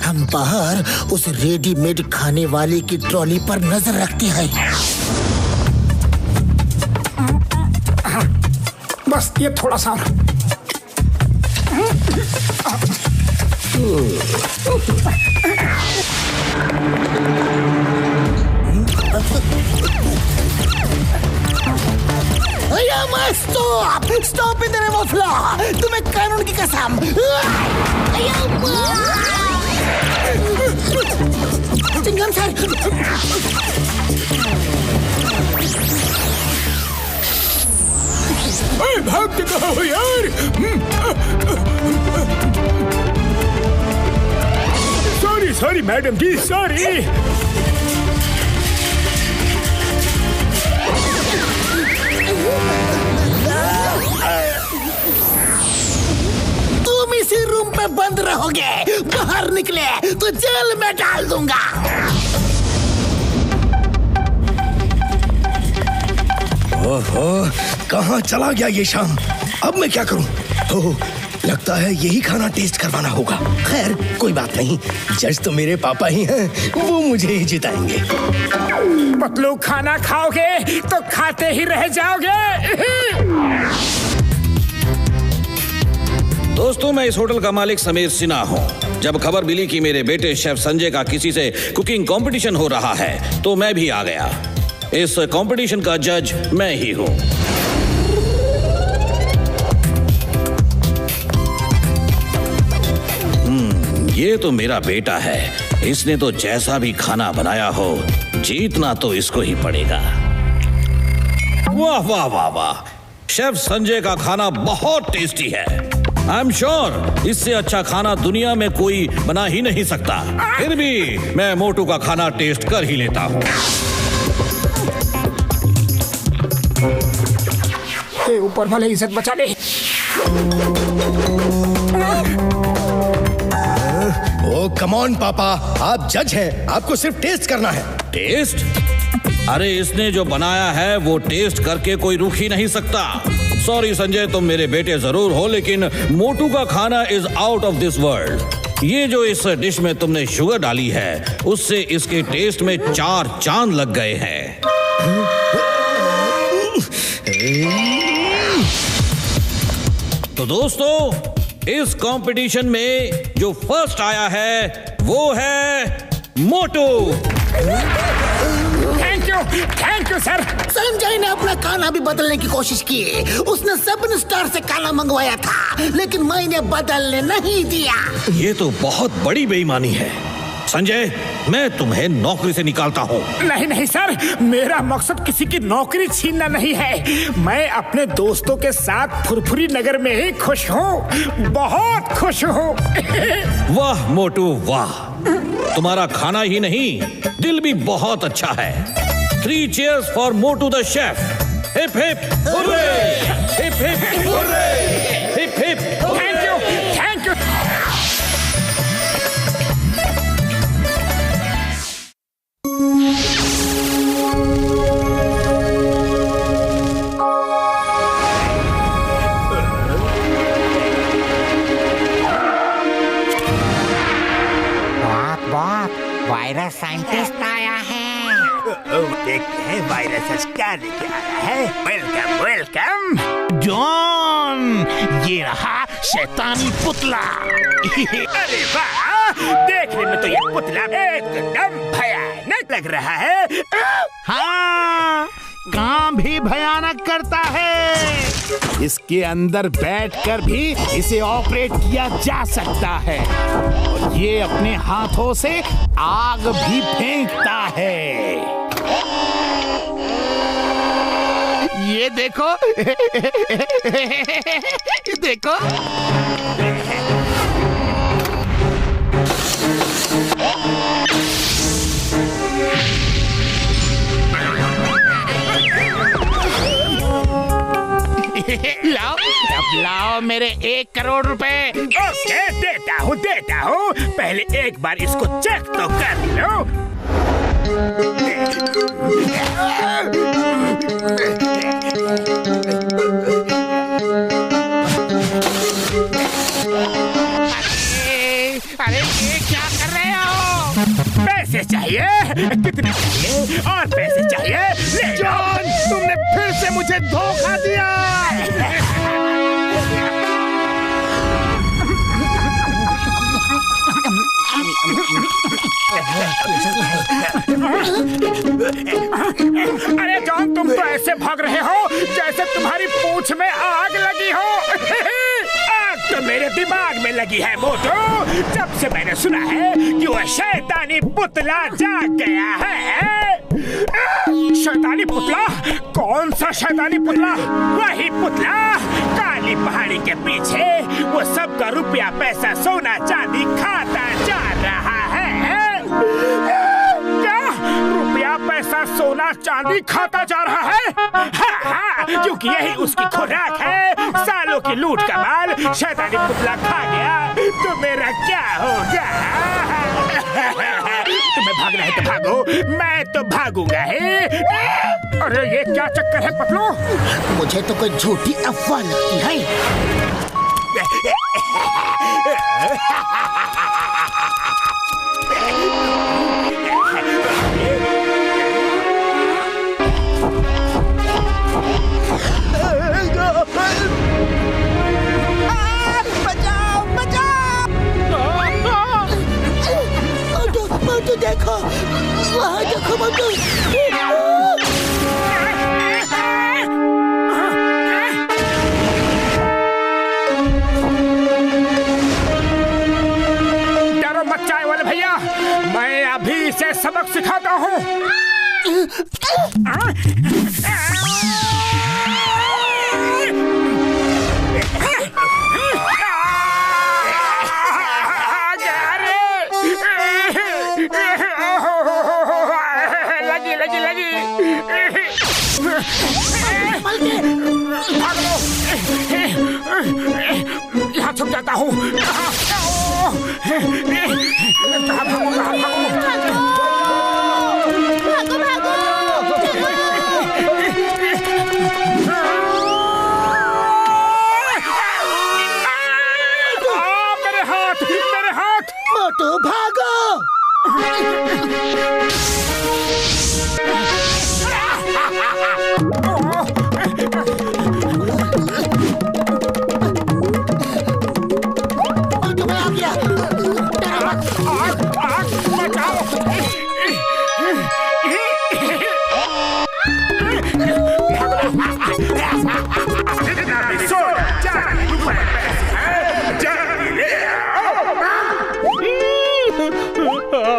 हम बाहर उस रेडीमेड खाने वाले की ट्रॉली पर नजर रखते हैं। बस ये थोड़ा सा। Stop in the name of law. तुम्हें कानून की कसम। चिंगम सर, भागते कहाँ हो यार? सॉरी मैडम जी, सॉरी। तुम इसी रूम पे बंद रहोगे, बाहर निकले तो जेल में डाल दूंगा। ओहो, कहाँ चला गया ये शाम? अब मैं क्या करूं? ओह, लगता है यही खाना टेस्ट करवाना होगा। खैर कोई बात नहीं, जज तो मेरे पापा ही हैं, वो मुझे ही जिताएंगे। पतलू, खाना खाओगे तो खाते ही रह जाओगे। दोस्तों, मैं इस होटल का मालिक समीर सिन्हा हूँ। जब खबर मिली कि मेरे बेटे शेफ संजय का किसी से कुकिंग कंपटीशन हो रहा है तो मैं भी आ गया। इस कंपटीशन का जज मैं ही हूँ। ये तो मेरा बेटा है, इसने तो जैसा भी खाना बनाया हो जीतना तो इसको ही पड़ेगा। वाह वाह वाह वाह, शेफ संजय का खाना बहुत टेस्टी है। आई एम श्योर इससे अच्छा खाना दुनिया में कोई बना ही नहीं सकता। फिर भी मैं मोटू का खाना टेस्ट कर ही लेता हूँ। ऊपर वाले इज्जत बचा ले। ओ कम ऑन पापा, आप जज हैं, आपको सिर्फ टेस्ट करना है। टेस्ट? अरे इसने जो बनाया है वो टेस्ट करके कोई रुक ही नहीं सकता। सॉरी संजय, तुम मेरे बेटे जरूर हो, लेकिन मोटू का खाना is out of this world. ये जो इस डिश में तुमने शुगर डाली है उससे इसके टेस्ट में 4 चांद लग गए हैं। तो दोस्तों, इस कंपटीशन में जो फर्स्ट आया है वो है Motu. Thank you sir. Sanjay ने अपना खाना भी बदलने की कोशिश की। उसने 7 स्टार से खाना मंगवाया था, लेकिन मैंने बदलने नहीं दिया। ये तो बहुत बड़ी बेईमानी है। संजय, मैं तुम्हें नौकरी से निकालता हूँ। नहीं नहीं सर, मेरा मकसद किसी की नौकरी छीनना नहीं है। मैं अपने दोस्तों के साथ फुरफुरी नगर में ही खुश हूँ, बहुत खुश हूँ। वाह मोटू वाह, तुम्हारा खाना ही नहीं दिल भी बहुत अच्छा है। 3 cheers for Motu the chef. Hip hip hurray, hip hip hurray, hip hip. Thank you, thank you. Virus scientist आया है। देखते हैं वायरस क्या लेके आया है। Welcome welcome. जॉन, ये रहा शैतानी पुतला। अरे वाह, देखने में तो ये पुतला एकदम भयानक लग रहा है। हाँ, काम भी भयानक करता है। इसके अंदर बैठकर भी इसे ऑपरेट किया जा सकता है और ये अपने हाथों से आग भी फेंकता है। ये देखो देखो। लाओ, अब लाओ मेरे 1 करोड़ रुपए। ओके, देता हूँ। पहले एक बार इसको चेक तो कर लो। अरे ये क्या कर रहे हो? पैसे चाहिए? कितने चाहिए? और पैसे चाहिए? ले जॉन, तुमने फिर से मुझे धोखा दिया। अरे जॉन, तुम तो ऐसे भाग रहे हो जैसे तुम्हारी पूंछ में आग लगी हो। आग तो मेरे दिमाग में लगी है मोटू। जब से मैंने सुना है कि वह शैतानी पुतला जाग गया है। शैतानी पुतला? कौन सा शैतानी पुतला? वही पुतला, काली पहाड़ी के पीछे वो सबका रुपया पैसा सोना चांदी खाता जा रहा है। क्या रुपया पैसा सोना चांदी खाता जा रहा है? हाँ, क्योंकि यही उसकी खुराक है। सालों की लूट का माल शैतानी पुतला खा गया तो मेरा क्या होगा? तुम्हें भागना है तो भागो, मैं तो भागूंगा ही। अरे ये क्या चक्कर है पतलू? मुझे तो कोई झूठी अफवाह लगती है। बचाओ बचाओ! मोटू देखो, वहाँ देखो मोटू। डरो मत चाय वाले भैया, मैं अभी इसे सबक सिखाता हूँ। लगी यहाँ छुप जाता हूँ। मेरे हाथ मोटू भागो।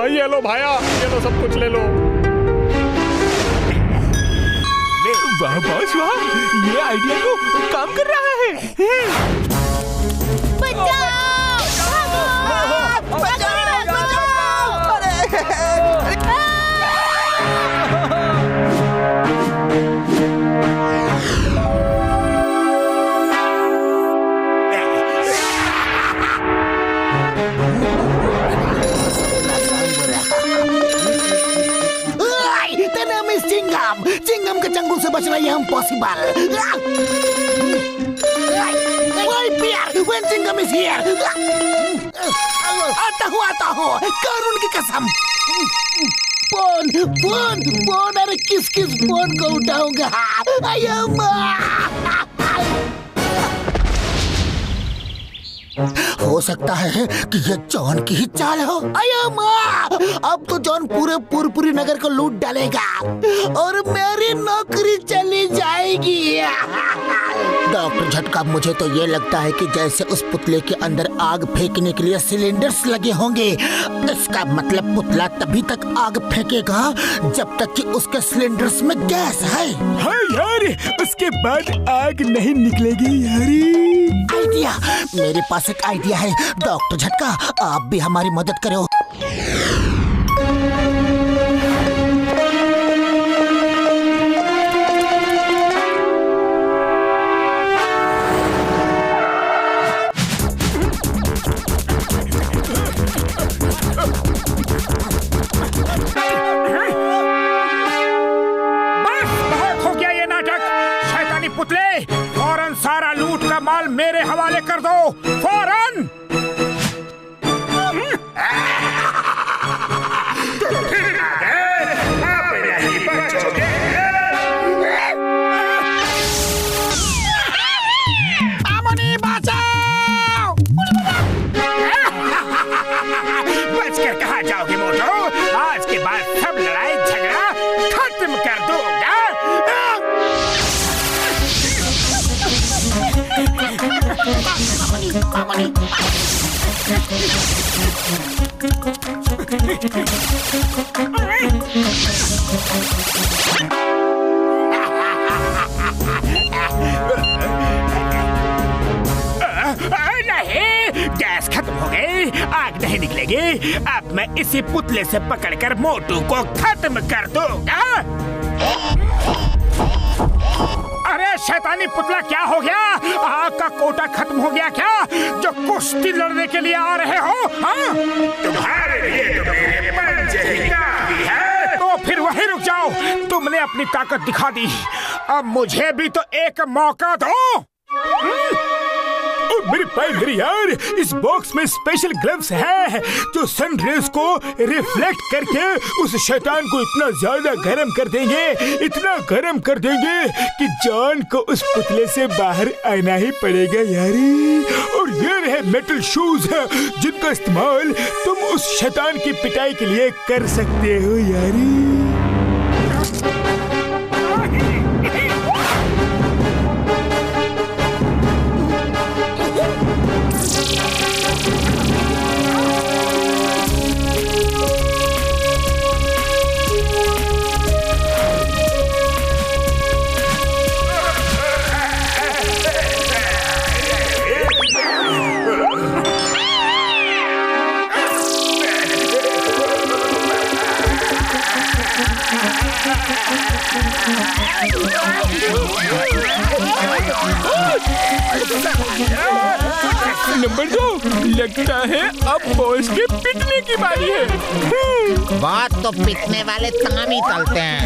ये लो भाया, ये लो, सब कुछ ले लो। वाह बॉस वाह, ये आइडिया तो काम कर रहा है। चिंगम के चंगुल से बचना ये impossible. When Chingum is here, आता हूँ, करुण की कसम। फोन, अरे किस फोन को उठाऊंगा? हो सकता है कि ये जॉन की ही चाल हो। अया माँ, अब तो जॉन पूरी नगर को लूट डालेगा और मेरी नौकरी चली जाएगी। डॉक्टर झटका, मुझे तो ये लगता है कि जैसे उस पुतले के अंदर आग फेंकने के लिए सिलेंडर्स लगे होंगे। इसका मतलब पुतला तभी तक आग फेंकेगा जब तक कि उसके सिलेंडर्स में गैस है। हाँ यार, उसके बाद आग नहीं निकलेगी यारी। आइडिया, मेरे पास एक आइडिया है। डॉक्टर झटका, आप भी हमारी मदद करो। पुतले, फौरन सारा लूट का माल मेरे हवाले कर दो, फौरन। अमनी बचाओ! बचकर कहाँ जाओगे मोटो? आज के बाद सब लड़ाई झगड़ा खत्म कर दूंगा। नहीं, गैस खत्म हो गई, आग नहीं निकलेगी। अब मैं इसी पुतले से पकड़कर मोटू को खत्म कर दूंगा। अरे शैतानी पुतला, क्या हो गया? आग का कोटा खत्म हो गया क्या? जो कुश्ती लड़ने के लिए आ रहे हो? हाँ? तुम्हारे लिए तो मेरे पंजे ही काफी है। तो फिर वहीं रुक जाओ। तुमने अपनी ताकत दिखा दी, अब मुझे भी तो एक मौका दो। मेरे भाई मेरे यार, इस बॉक्स में स्पेशल ग्लव्स हैं जो सन रेज को रिफ्लेक्ट करके उस शैतान को इतना ज्यादा गर्म कर देंगे, इतना गर्म कर देंगे कि जॉन को उस पुतले से बाहर आना ही पड़ेगा यारी। और ये रहे मेटल शूज जिनका इस्तेमाल तुम उस शैतान की पिटाई के लिए कर सकते हो यारी। नंबर 2, लगता है अब बॉस के पिटने की बारी है। बात तो पिटने वाले ताम ही तलते हैं।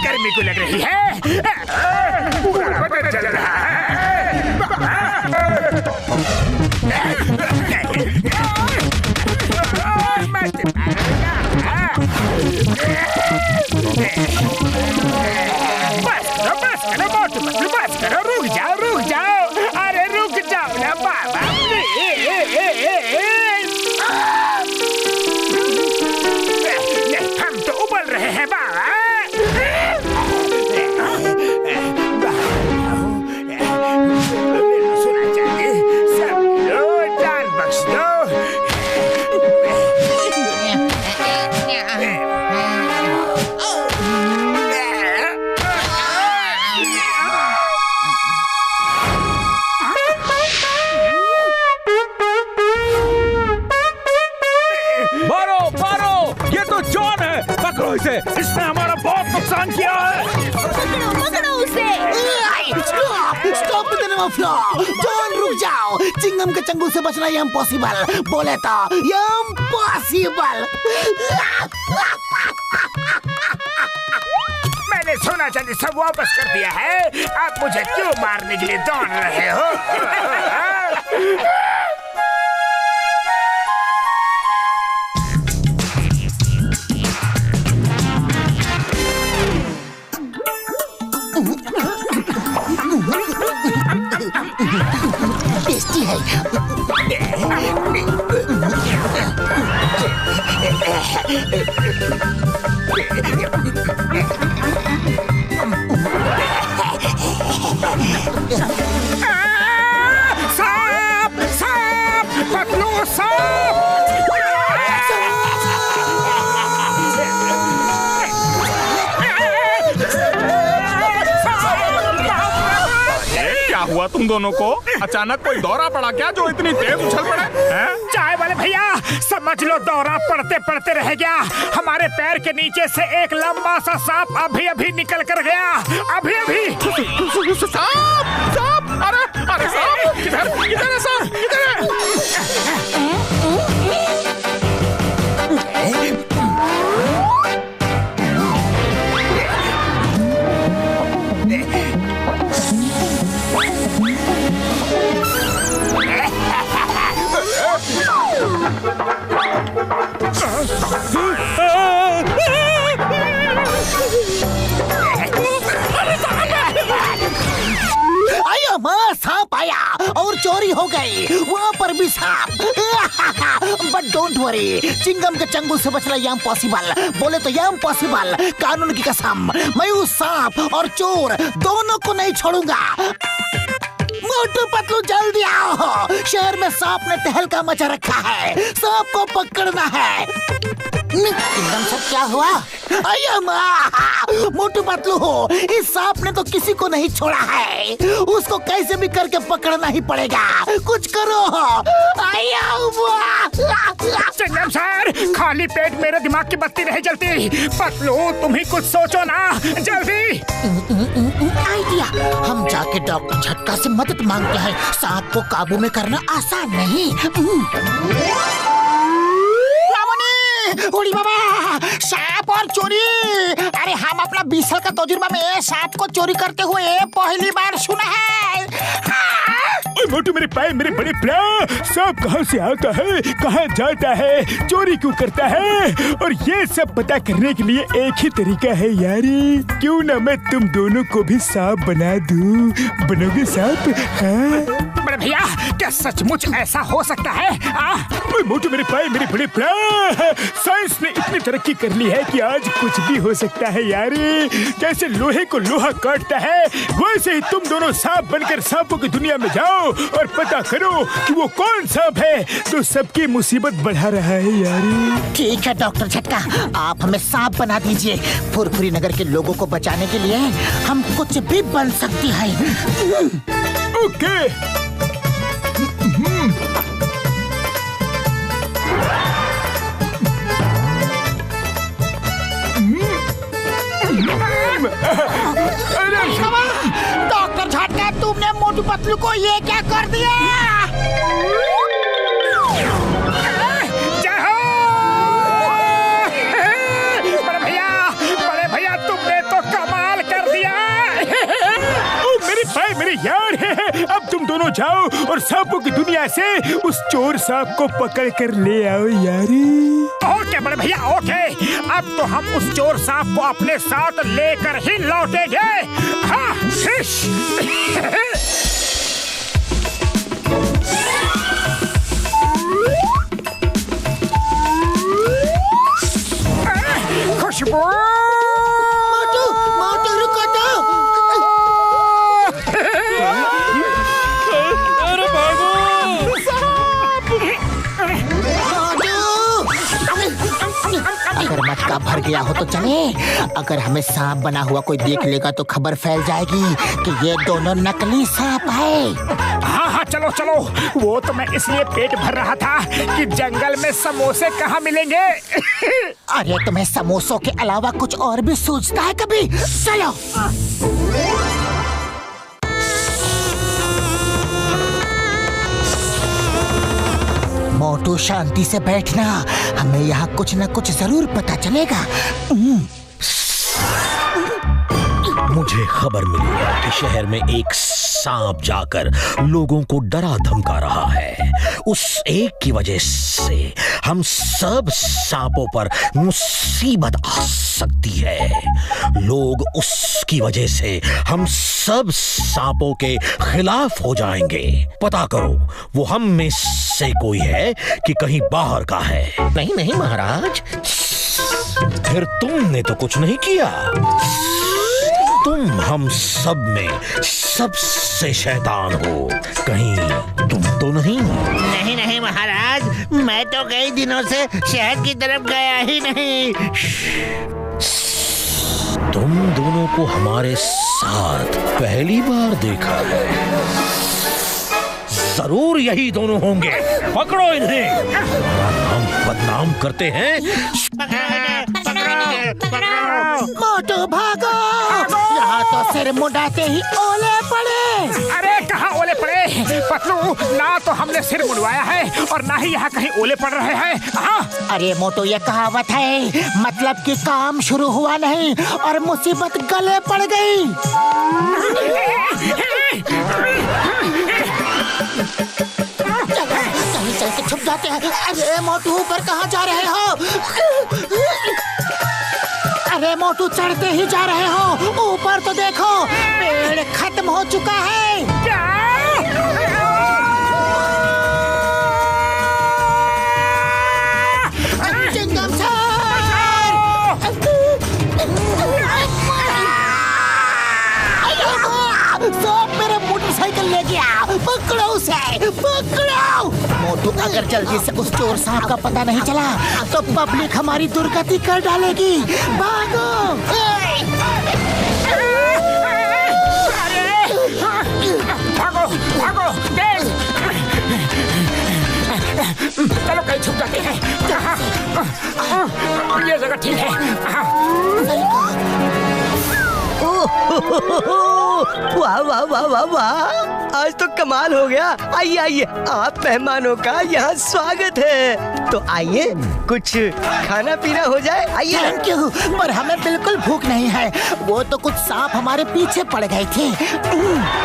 गर्मी को लग रही है, पूरा बदन जल रहा है। बस करो, रुक जाओ, अरे रुक जाओ ना बाबा। हम तो उबल रहे हैं बाबा। इसने हमारा बहुत नुकसान किया है। पकड़ो उसे। स्टॉप जॉन रुक जाओ। चिंगम के चंगुल से बचना ये इम्पॉसिबल। बोले तो ये इम्पॉसिबल। मैंने सोना चांदी सब वापस कर दिया है, आप मुझे क्यों मारने के लिए दौड़ रहे हो? टेस्टी है। सांप, सांप, पतलू सांप। क्या हुआ तुम दोनों को? अचानक कोई दौरा पड़ा क्या जो इतनी तेज उछल पड़े? चाय वाले भैया, समझ लो दौरा पड़ते पड़ते रह गया। हमारे पैर के नीचे से एक लंबा सा सांप अभी अभी निकल कर गया। अभी अभी। सांप, सांप, अरे सांप, किधर है सांप? किधर है? आया माँ, सांप आया और चोरी हो गई। वहाँ पर भी सांप। बट डोंट वरी, चिंगम के चंगुल से बचना ये इम्पॉसिबल। बोले तो ये इम्पॉसिबल। कानून की कसम, मैं उस सांप और चोर दोनों को नहीं छोड़ूंगा। मोटू पतलू जल्दी आओ, शहर में सांप ने तहलका मचा रखा है। सांप को पकड़ना है। चिंगम सर क्या हुआ? अय्या माँ, मोटू पतलू हो, इस सांप ने तो किसी को नहीं छोड़ा है। उसको कैसे भी करके पकड़ना ही पड़ेगा। कुछ करो। अय्या माँ। चिंगम सर, खाली पेट मेरे दिमाग की बत्ती नहीं जलती। पतलू तुम ही कुछ सोचो ना, जल्दी। आइडिया, हम जाके डॉक्टर झटका से मदद मांगते हैं। सांप को काबू में करना आसान नहीं। उड़ी बाबा, सांप और चोरी। अरे हम अपना 20 साल का तजुर्बा में सांप को चोरी करते हुए पहली बार सुना है। मोटू मेरे पाए, मेरे बड़े प्यार, सांप कहाँ से आता है, कहाँ जाता है, चोरी क्यों करता है, और ये सब पता करने के लिए एक ही तरीका है यारी। क्यों ना मैं तुम दोनों को भी सांप बना दूं। बनोगे सांप? बड़े भैया, क्या सचमुच ऐसा हो सकता है? मोटू मेरे पाए, मेरे बड़े प्यार, साइंस ने इतनी तरक्की कर ली है कि आज कुछ भी हो सकता है यारी। जैसे लोहे को लोहा काटता है, वैसे ही तुम दोनों सांप बनकर सांपों की दुनिया में जाओ और पता करो कि वो कौन सांप है तो सबकी मुसीबत बढ़ा रहा है यारी। ठीक है डॉक्टर झटका, आप हमें सांप बना दीजिए। फुरफुरी नगर के लोगों को बचाने के लिए हम कुछ भी बन सकती है। ओके। डॉक्टर झटका, तुमने मोटू पतलू को ये क्या कर दिया? बड़े भैया तुमने तो कमाल कर दिया। मेरे भाई, मेरे यार, अब तुम दोनों जाओ और सांपों की दुनिया से उस चोर सांप को पकड़ कर ले आओ यारी। ओके बड़े भैया, ओके। अब तो हम उस चोर सांप को अपने साथ लेकर ही लौटेंगे। हाँ, खुशबू। मोटू, मोटू रुको तो। अरे भागो। अगर मटका भर गया हो तो चले। अगर हमें सांप बना हुआ कोई देख लेगा तो खबर फैल जाएगी कि ये दोनों नकली सांप है। हाँ हाँ, चलो चलो। वो तो मैं इसलिए पेट भर रहा था कि जंगल में समोसे कहाँ मिलेंगे। अरे तुम्हें समोसों के अलावा कुछ और भी सोचता है कभी? चलो। मोटू शांति से बैठना, हमें यहाँ कुछ न कुछ जरूर पता चलेगा। मुझे खबर मिली है कि शहर में एक सांप जाकर लोगों को डरा धमका रहा है। उस एक की वजह से हम सब सांपों पर मुसीबत आ सकती है। लोग उसकी वजह से हम सब सांपों के खिलाफ हो जाएंगे। पता करो वो हम में से कोई है कि कहीं बाहर का है। नहीं नहीं महाराज। फिर तुमने तो कुछ नहीं किया। तुम हम सब में सबसे शैतान हो, कहीं तुम तो नहीं? नहीं नहीं महाराज, मैं तो कई दिनों से शहर की तरफ गया ही नहीं। तुम दोनों को हमारे साथ पहली बार देखा है। जरूर यही दोनों होंगे। पकड़ो इन्हें। हम बदनाम करते हैं। मोटू भागो, यहाँ तो सिर मुड़ाते ही ओले पड़े। अरे कहाँ ओले पड़े पतलू, ना तो हमने सिर मुड़वाया है और ना ही यहाँ कहीं ओले पड़ रहे हैं। हाँ? अरे मोटू, ये कहावत है, मतलब कि काम शुरू हुआ नहीं और मुसीबत गले पड़ गई। कहीं चल के छुप जाते हैं। अरे मोटू, ऊपर कहाँ जा रहे हो? अरे मोटू, चढ़ते ही जा रहे हो। ऊपर तो देखो, पेड़ खत्म हो चुका है। क्या? चिंगम सर! सांप मेरे मोटरसाइकिल ले गया। पकड़ो उसे, पकड़ो। तो अगर जल्दी से उस चोर सांप का पता नहीं चला तो पब्लिक हमारी दुर्गति कर डालेगी। भागो! भागो भागो तेज! चलो कहीं छुप जाते हैं। ये जगह ठीक है। वाह वाह वाह वाह वाह, आज तो कमाल हो गया। आइए आइए, आप मेहमानों का यहाँ स्वागत है। तो आइए कुछ खाना पीना हो जाए। आइए। थैंक यू, पर हमें बिल्कुल भूख नहीं है। वो तो कुछ सांप हमारे पीछे पड़ गए थे।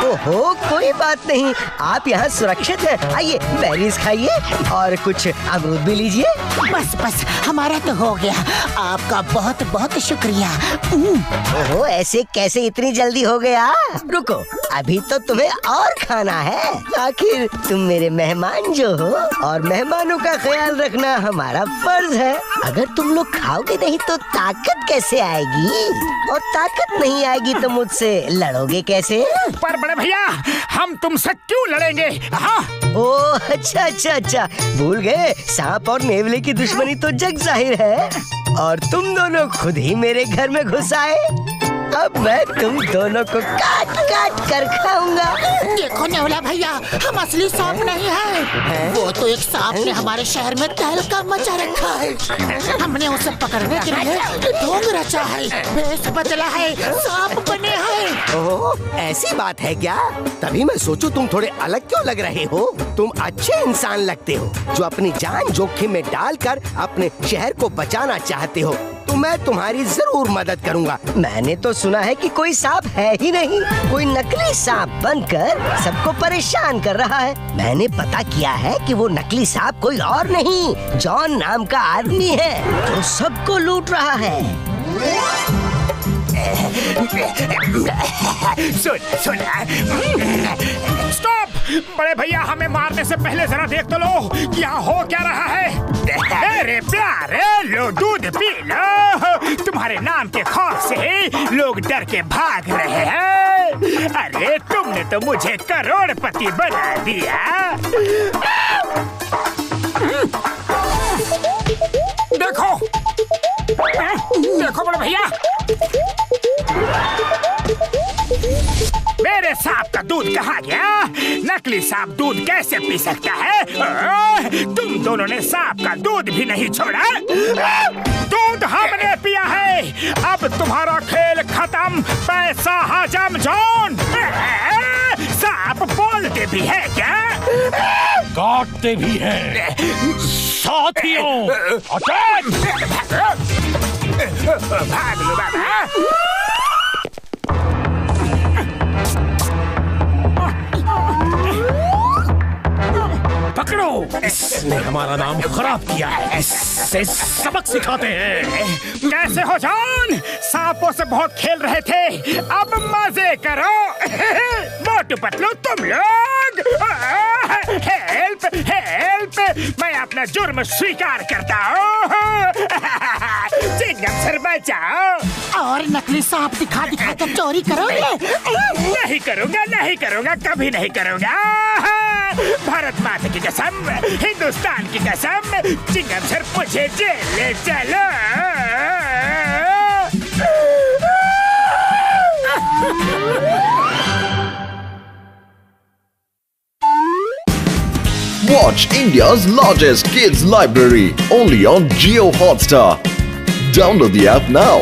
ओहो, कोई बात नहीं, आप यहाँ सुरक्षित हैं। आइए बेरीज खाइए और कुछ अमरूद भी लीजिए। बस बस, हमारा तो हो गया। आपका बहुत बहुत शुक्रिया। ओहो, ऐसे कैसे इतनी जल्दी हो गया? रुको, अभी तो तुम्हें और खाना है। आखिर तुम मेरे मेहमान जो हो, और मेहमानों का ख्याल रखना हमारा फर्ज है। अगर तुम लोग खाओगे नहीं तो ताकत कैसे आएगी? और ताकत नहीं आएगी तो मुझसे लड़ोगे कैसे? पर बड़े भैया, हम तुमसे क्यों लड़ेंगे? हाँ? ओह अच्छा अच्छा अच्छा, भूल गए, सांप और नेवले की दुश्मनी तो जग जाहिर है। और तुम दोनों खुद ही मेरे घर में घुस आए। अब मैं तुम दोनों को काट काट कर खाऊंगा। देखो नेवला भैया, हम असली सांप नहीं है। वो तो एक सांप ने हमारे शहर में तहलका मचा रखा है। हमने उसे पकड़ने के लिए ढोंग रचा है, भेष बदला है, सांप बने हैं। ओह, ऐसी बात है क्या? तभी मैं सोचूं तुम थोड़े अलग क्यों लग रहे हो। तुम अच्छे इंसान लगते हो जो अपनी जान जोखिम में डालकर अपने शहर को बचाना चाहते हो। तो मैं तुम्हारी जरूर मदद करूंगा। मैंने तो सुना है कि कोई सांप है ही नहीं, कोई नकली सांप बनकर सबको परेशान कर रहा है। मैंने पता किया है कि वो नकली सांप कोई और नहीं, जॉन नाम का आदमी है जो सबको लूट रहा है। सुन स्टॉप! बड़े भैया, हमें मारने से पहले जरा देख तो लो कि यहाँ हो क्या रहा है। अरे प्यारे, लो दूध पी लो। तुम्हारे नाम के खौफ से लोग डर के भाग रहे हैं। अरे तुमने तो मुझे करोड़पति बना दिया। देखो देखो बड़े भैया, मेरे सांप का दूध कहाँ गया? नकली सांप दूध कैसे पी सकता है? तुम दोनों ने सांप का दूध भी नहीं छोड़ा। दूध हमने पिया है। अब तुम्हारा खेल खत्म, पैसा हजम। जॉन, सांप बोलते भी है क्या? काटते भी हैं। साथियों, भाग लो बाबा। पकड़ो, इसने हमारा नाम खराब किया है, इससे सबक सिखाते हैं। कैसे हो जॉन? सांपों से बहुत खेल रहे थे, अब मजे करो। मोटू पतलू, तुम लोग हेल्प हेल्प, मैं अपना जुर्म स्वीकार करता हूँ। चिंगम सर बचाओ। और नकली सांप दिखा दिखा कर चोरी करोगे? नहीं करूँगा, नहीं करूँगा, कभी नहीं करूँगा। भारत माता की कसम, हिंदुस्तान की कसम, चिंगम सर मुझे जेल ले चलो। Watch India's largest kids library only on Jio Hotstar. Download the app now.